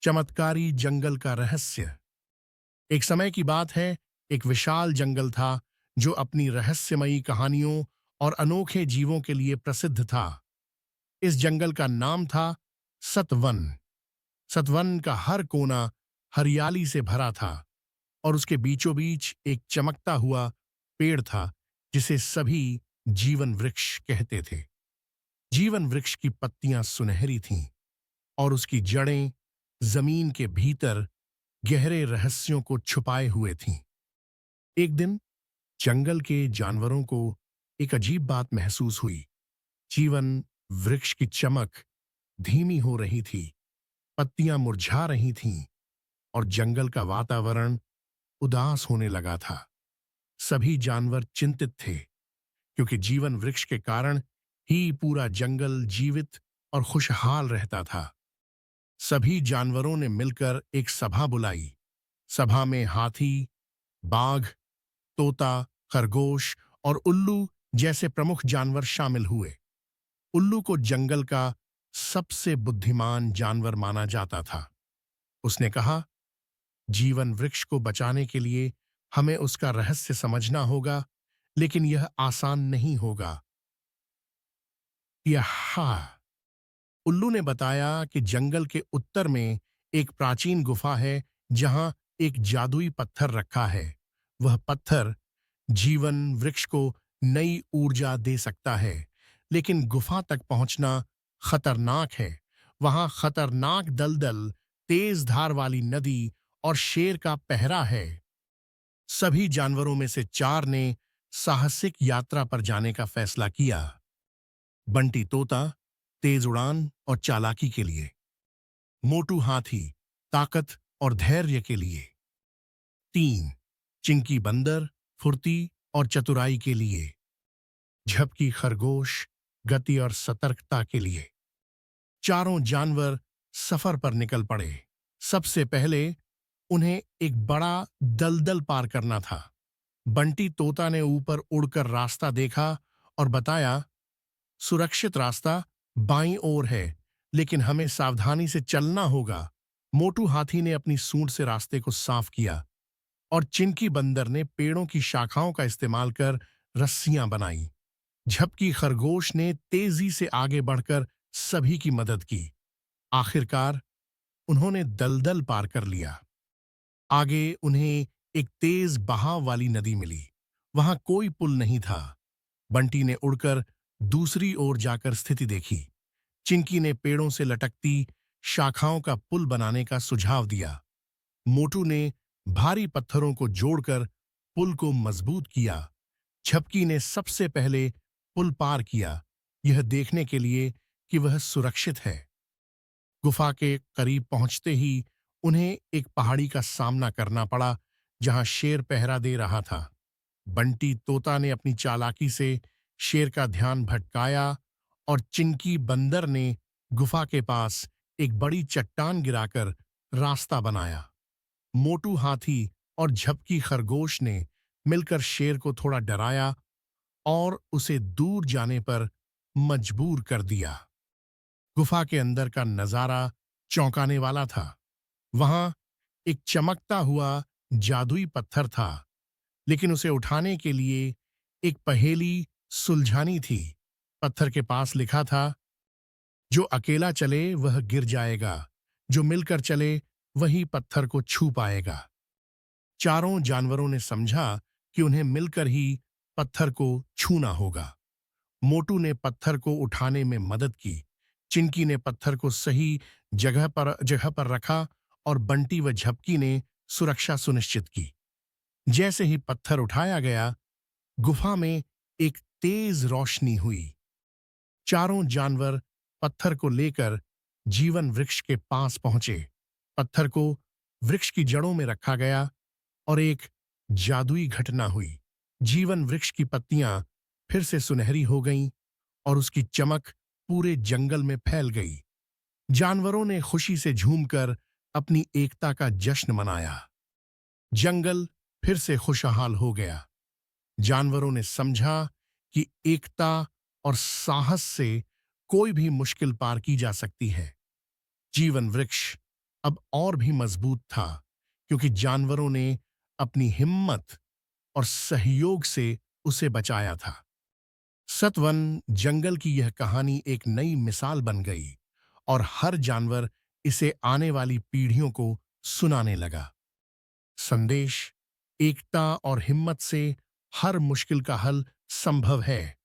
चमत्कारी जंगल का रहस्य। एक समय की बात है, एक विशाल जंगल था जो अपनी रहस्यमयी कहानियों और अनोखे जीवों के लिए प्रसिद्ध था। इस जंगल का नाम था सतवन। सतवन का हर कोना हरियाली से भरा था और उसके बीचों बीच एक चमकता हुआ पेड़ था जिसे सभी जीवन वृक्ष कहते थे। जीवन वृक्ष की पत्तियां सुनहरी थीं और उसकी जड़ें जमीन के भीतर गहरे रहस्यों को छुपाए हुए थीं। एक दिन जंगल के जानवरों को एक अजीब बात महसूस हुई। जीवन वृक्ष की चमक धीमी हो रही थी, पत्तियां मुरझा रही थीं और जंगल का वातावरण उदास होने लगा था। सभी जानवर चिंतित थे क्योंकि जीवन वृक्ष के कारण ही पूरा जंगल जीवित और खुशहाल रहता था। सभी जानवरों ने मिलकर एक सभा बुलाई। सभा में हाथी, बाघ, तोता, खरगोश और उल्लू जैसे प्रमुख जानवर शामिल हुए। उल्लू को जंगल का सबसे बुद्धिमान जानवर माना जाता था। उसने कहा, जीवन वृक्ष को बचाने के लिए हमें उसका रहस्य समझना होगा, लेकिन यह आसान नहीं होगा। यह उल्लू ने बताया कि जंगल के उत्तर में एक प्राचीन गुफा है जहां एक जादुई पत्थर रखा है। वह पत्थर जीवन वृक्ष को नई ऊर्जा दे सकता है, लेकिन गुफा तक पहुंचना खतरनाक है। वहां खतरनाक दलदल, तेज धार वाली नदी और शेर का पहरा है। सभी जानवरों में से चार ने साहसिक यात्रा पर जाने का फैसला किया। बंटी तोता तेज उड़ान और चालाकी के लिए, मोटू हाथी ताकत और धैर्य के लिए, तीन चिंकी बंदर फुर्ती और चतुराई के लिए, झपकी खरगोश गति और सतर्कता के लिए। चारों जानवर सफर पर निकल पड़े। सबसे पहले उन्हें एक बड़ा दलदल पार करना था। बंटी तोता ने ऊपर उड़कर रास्ता देखा और बताया, सुरक्षित रास्ता बाईं ओर है, लेकिन हमें सावधानी से चलना होगा। मोटू हाथी ने अपनी सूंड से रास्ते को साफ किया और चिंकी बंदर ने पेड़ों की शाखाओं का इस्तेमाल कर रस्सियां बनाई। झपकी खरगोश ने तेजी से आगे बढ़कर सभी की मदद की। आखिरकार उन्होंने दलदल पार कर लिया। आगे उन्हें एक तेज बहाव वाली नदी मिली। वहां कोई पुल नहीं था। बंटी ने उड़कर दूसरी ओर जाकर स्थिति देखी। चिंकी ने पेड़ों से लटकती शाखाओं का पुल बनाने का सुझाव दिया। मोटू ने भारी पत्थरों को जोड़कर पुल को मजबूत किया। झपकी ने सबसे पहले पुल पार किया, यह देखने के लिए कि वह सुरक्षित है। गुफा के करीब पहुंचते ही उन्हें एक पहाड़ी का सामना करना पड़ा जहां शेर पहरा दे रहा था। बंटी तोता ने अपनी चालाकी से शेर का ध्यान भटकाया और चिंकी बंदर ने गुफा के पास एक बड़ी चट्टान गिराकर रास्ता बनाया। मोटू हाथी और झपकी खरगोश ने मिलकर शेर को थोड़ा डराया और उसे दूर जाने पर मजबूर कर दिया। गुफा के अंदर का नजारा चौंकाने वाला था। वहां एक चमकता हुआ जादुई पत्थर था, लेकिन उसे उठाने के लिए एक पहेली सुलझानी थी। पत्थर के पास लिखा था, जो अकेला चले वह गिर जाएगा, जो मिलकर चले वही पत्थर को छू पाएगा। चारों जानवरों ने समझा कि उन्हें मिलकर ही पत्थर को छूना होगा। मोटू ने पत्थर को उठाने में मदद की, चिंकी ने पत्थर को सही जगह पर रखा और बंटी व झपकी ने सुरक्षा सुनिश्चित की। जैसे ही पत्थर उठाया गया, गुफा में एक तेज रोशनी हुई। चारों जानवर पत्थर को लेकर जीवन वृक्ष के पास पहुंचे। पत्थर को वृक्ष की जड़ों में रखा गया और एक जादुई घटना हुई। जीवन वृक्ष की पत्तियां फिर से सुनहरी हो गईं और उसकी चमक पूरे जंगल में फैल गई। जानवरों ने खुशी से झूमकर अपनी एकता का जश्न मनाया। जंगल फिर से खुशहाल हो गया। जानवरों ने समझा कि एकता और साहस से कोई भी मुश्किल पार की जा सकती है। जीवन वृक्ष अब और भी मजबूत था, क्योंकि जानवरों ने अपनी हिम्मत और सहयोग से उसे बचाया था। सतवन जंगल की यह कहानी एक नई मिसाल बन गई और हर जानवर इसे आने वाली पीढ़ियों को सुनाने लगा। संदेश: एकता और हिम्मत से हर मुश्किल का हल संभव है।